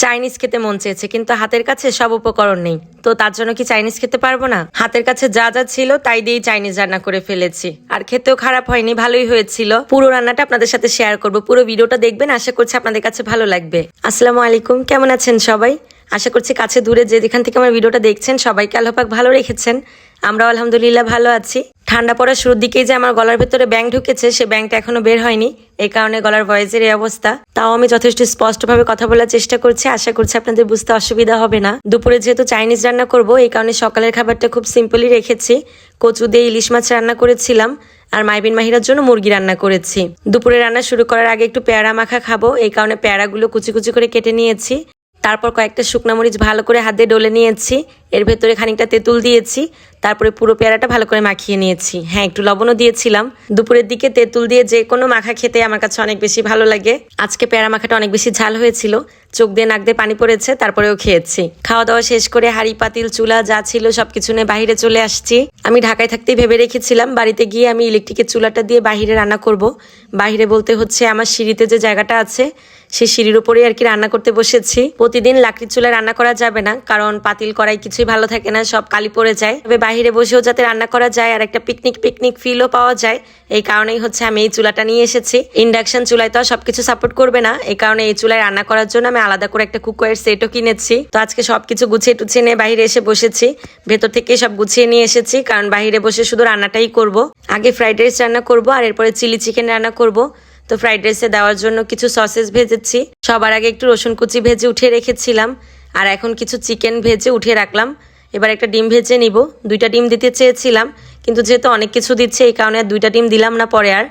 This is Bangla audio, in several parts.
চাইনিজ খেতে মন চেয়েছে, কিন্তু হাতের কাছে সব উপকরণ নেই। তো তার জন্য কি চাইনিজ খেতে পারবো না? হাতের কাছে যা যা ছিল তাই দিয়েই চাইনিজ রান্না করে ফেলেছি। আর খেতেও খারাপ হয়নি, ভালোই হয়েছিল। পুরো রান্নাটা আপনাদের সাথে শেয়ার করব, পুরো ভিডিওটা দেখবেন, আশা করছি আপনাদের কাছে ভালো লাগবে। আসসালামু আলাইকুম, কেমন আছেন সবাই? আশা করছি কাছে দূরে যে যেখান থেকে আমার ভিডিওটা দেখছেন সবাইকে আল্লাহ পাক ভালো রেখেছেন। আমরাও আলহামদুলিল্লাহ ভালো আছি। ঠান্ডা পড়ার শুরুর দিকেই যে আমার গলার ভেতরে ব্যাঙ ঢুকেছে, সে ব্যাঙটা এখনো বের হয়নি, এই কারণে গলার ভয়েসের এই অবস্থা। তাও আমি যথেষ্ট স্পষ্টভাবে কথা বলার চেষ্টা করছি, আশা করছি আপনাদের বুঝতে অসুবিধা হবে না। দুপুরে যেহেতু চাইনিজ রান্না করব, এই কারণে সকালের খাবারটা খুব সিম্পলই রেখেছি। কচু দিয়ে ইলিশ মাছ রান্না করেছিলাম, আর মাইবিন মাহিরার জন্য মুরগি রান্না করেছি। দুপুরে রান্না শুরু করার আগে একটু পেয়ারা মাখা খাবো, এই কারণে পেয়ারাগুলো কুচি কুচি করে কেটে নিয়েছি। তারপর কয়েকটা শুকনা মরিচ ভালো করে হাত দিয়ে ডলে নিয়েছি, এর ভেতরে খানিকটা তেঁতুল দিয়েছি, তারপরে পুরো পেয়ারাটা ভালো করে মাখিয়ে নিয়েছি। হ্যাঁ, একটু লবণও দিয়েছিলাম। দুপুরের দিকে তেঁতুল দিয়ে যে কোনো মাখা খেতে আমার কাছে অনেক বেশি ভালো লাগে। আজকে পেয়ারা মাখাটা অনেক বেশি ঝাল হয়েছিল, চোখ দিয়ে নাক দিয়ে পানি পড়েছে, তারপরেও খেয়েছি। খাওয়া দাওয়া শেষ করে হাঁড়ি পাতিল চুলা যা ছিল সবকিছু নিয়ে বাহিরে চলে আসছি। আমি ঢাকায় থাকতেই ভেবে রেখেছিলাম বাড়িতে গিয়ে আমি ইলেকট্রিকের চুলাটা দিয়ে বাহিরে রান্না করব। বাহিরে বলতে হচ্ছে আমার সিঁড়িতে যে জায়গাটা আছে সেই সিঁড়ির উপরেই আর কি রান্না করতে বসেছি। প্রতিদিন লাকড়ির চুলায় রান্না করা যাবে না, কারণ পাতিল কড়াই কিছুই ভালো থাকে না, সব কালি পড়ে যায়। তবে বাহিরে বসেও যাতে রান্না করা যায় আর একটা পিকনিক ফিলও পাওয়া যায়, এই কারণেই হচ্ছে আমি এই চুলাটা নিয়ে এসেছি। ইন্ডাকশন চুলায় তো সবকিছু সাপোর্ট করবে না, এই কারণে এই চুলায় রান্না করার জন্য আমি আলাদা করে একটা কুকারের সেটও কিনেছি। তো আজকে সবকিছু গুছিয়ে টুছিয়ে নিয়ে বাইরে এসে বসেছি। ভেতর থেকে সব গুছিয়ে নিয়ে এসেছি, কারণ বাইরে বসে শুধু রান্নাটাই করব। আগে ফ্রাইড রাইস রান্না করব, আর এরপরে চিলি চিকেন রান্না করব। তো ফ্রাইড রাইসে দেওয়ার জন্য কিছু সসেস ভেজেছি। সবার আগে একটু রসুন কুচি ভেজে উঠিয়ে রেখেছিলাম, আর এখন কিছু চিকেন ভেজে উঠিয়ে রাখলাম। এবার একটা ডিম ভেজে নিব। 2টা ডিম দিতে চেয়েছিলাম, কিন্তু যেহেতু অনেক কিছু দিচ্ছে এই কারণে আর 2টা ডিম দিলাম না, পরে আর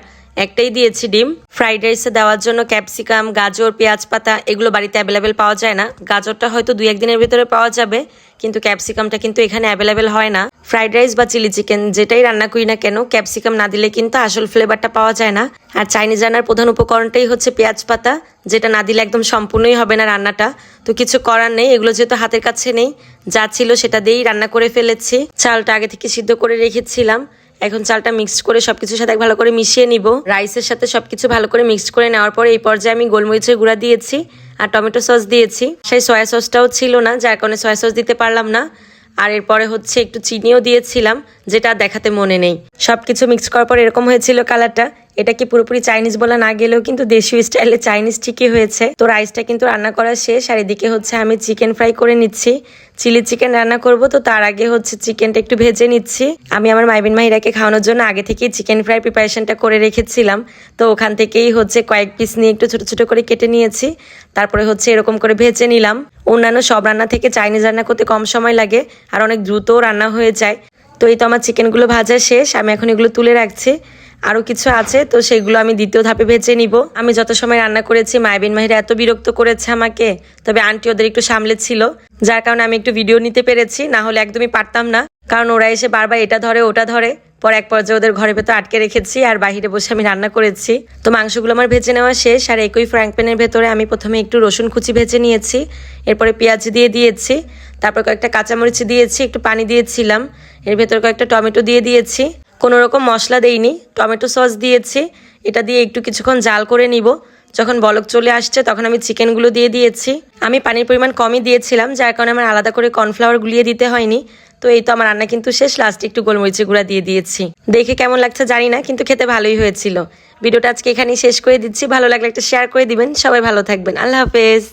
একটাই দিয়েছি ডিম। ফ্রাইড রাইসে দেওয়ার জন্য ক্যাপসিকাম, গাজর, পেঁয়াজ পাতা এগুলো বাড়িতে অ্যাভেলেবেল পাওয়া যায় না। গাজরটা হয়তো 2-1 দিনের ভিতরে পাওয়া যাবে, কিন্তু ক্যাপসিকামটা কিন্তু এখানে অ্যাভেলেবেল হয় না। ফ্রাইড রাইস বা চিলি চিকেন যেটাই রান্না করি না কেন, ক্যাপসিকাম না দিলে কিন্তু আসল ফ্লেভারটা পাওয়া যায় না। আর চাইনিজ রান্নার প্রধান উপকরণটাই হচ্ছে পেঁয়াজ পাতা, যেটা না দিলে একদম সম্পূর্ণই হবে না রান্নাটা। তো কিছু করার নেই, এগুলো যেহেতু হাতের কাছে নেই, যা ছিল সেটা দিয়েই রান্না করে ফেলেছি। চালটা আগে থেকে সিদ্ধ করে রেখেছিলাম, এখন চালটা মিক্সড করে সবকিছুর সাথে ভালো করে মিশিয়ে নিব। রাইসের সাথে সবকিছু ভালো করে মিক্সড করে নেওয়ার পরে এই পর্যায়ে আমি গোলমরিচের গুঁড়া দিয়েছি আর টমেটো সস দিয়েছি। সেই সয়া সসটাও ছিল না, যার কারণে সয়া সস দিতে পারলাম না। আর এরপরে হচ্ছে একটু চিনিও দিয়েছিলাম, যেটা দেখাতে মনে নেই। সবকিছু মিক্স করার পর এরকম হয়েছিল কালারটা। এটা কি পুরোপুরি চাইনিজ বলা না গেলেও কিন্তু দেশীয় স্টাইলে চাইনিজ ঠিকই হয়েছে। তো রাইসটা কিন্তু রান্না করা শেষ, আর এদিকে হচ্ছে আমি চিকেন ফ্রাই করে নিচ্ছি। চিলি চিকেন রান্না করব, তো তার আগে হচ্ছে চিকেনটা একটু ভেজে নিচ্ছি। আমি আমার মাইবিন মাহিরাকে খাওয়ানোর জন্য আগে থেকেই চিকেন ফ্রাই প্রিপারেশনটা করে রেখেছিলাম। তো ওখান থেকেই হচ্ছে কয়েক পিস নিয়ে একটু ছোট ছোট করে কেটে নিয়েছি, তারপরে হচ্ছে এরকম করে ভেজে নিলাম। অন্যান্য সব রান্না থেকে চাইনিজ রান্না করতে কম সময় লাগে আর অনেক দ্রুতও রান্না হয়ে যায়। তো এই তো আমার চিকেনগুলো ভাজা শেষ, আমি এখন এগুলো তুলে রাখছি। আরও কিছু আছে, তো সেগুলো আমি দ্বিতীয় ধাপে ভেজে নিব। আমি যত সময় রান্না করেছি মাইবিন মাহিরা এত বিরক্ত করেছে আমাকে, তবে আন্টি ওদের একটু সামলে ছিল, যার কারণে আমি একটু ভিডিও নিতে পেরেছি, না হলে একদমই পারতাম না। কারণ ওরা এসে বারবার এটা ধরে ওটা ধরে, পরে এক পর্যায়ে ওদের ঘরের ভেতর আটকে রেখেছি আর বাহিরে বসে আমি রান্না করেছি। তো মাংসগুলো আমার ভেজে নেওয়া শেষ, আর একই ফ্রাইং প্যানের ভেতরে আমি প্রথমে একটু রসুন কুচি ভেজে নিয়েছি, এরপরে পেঁয়াজ দিয়ে দিয়েছি, তারপর কয়েকটা কাঁচামরিচ দিয়েছি, একটু পানি দিয়েছিলাম, এর ভেতরে কয়েকটা টমেটো দিয়ে দিয়েছি। কোনো রকম মশলা দেইনি, টমেটো সস দিয়েছি। এটা দিয়ে একটু কিছুক্ষণ জাল করে নিব। যখন বলক চলে আসছে তখন আমি চিকেনগুলো দিয়ে দিয়েছি। আমি পানির পরিমাণ কমই দিয়েছিলাম, যার কারণে আমার আলাদা করে কর্নফ্লাওয়ার গুলিয়ে দিতে হয়নি। তো এই তো আমার রান্না কিন্তু শেষ, লাস্টে একটু গোলমরিচের গুঁড়া দিয়ে দিয়েছি। দেখে কেমন লাগছে জানি না, কিন্তু খেতে ভালোই হয়েছিল। ভিডিওটা আজকে এখানেই শেষ করে দিচ্ছি, ভালো লাগলে একটা শেয়ার করে দিবেন। সবাই ভালো থাকবেন, আল্লাহ হাফেজ।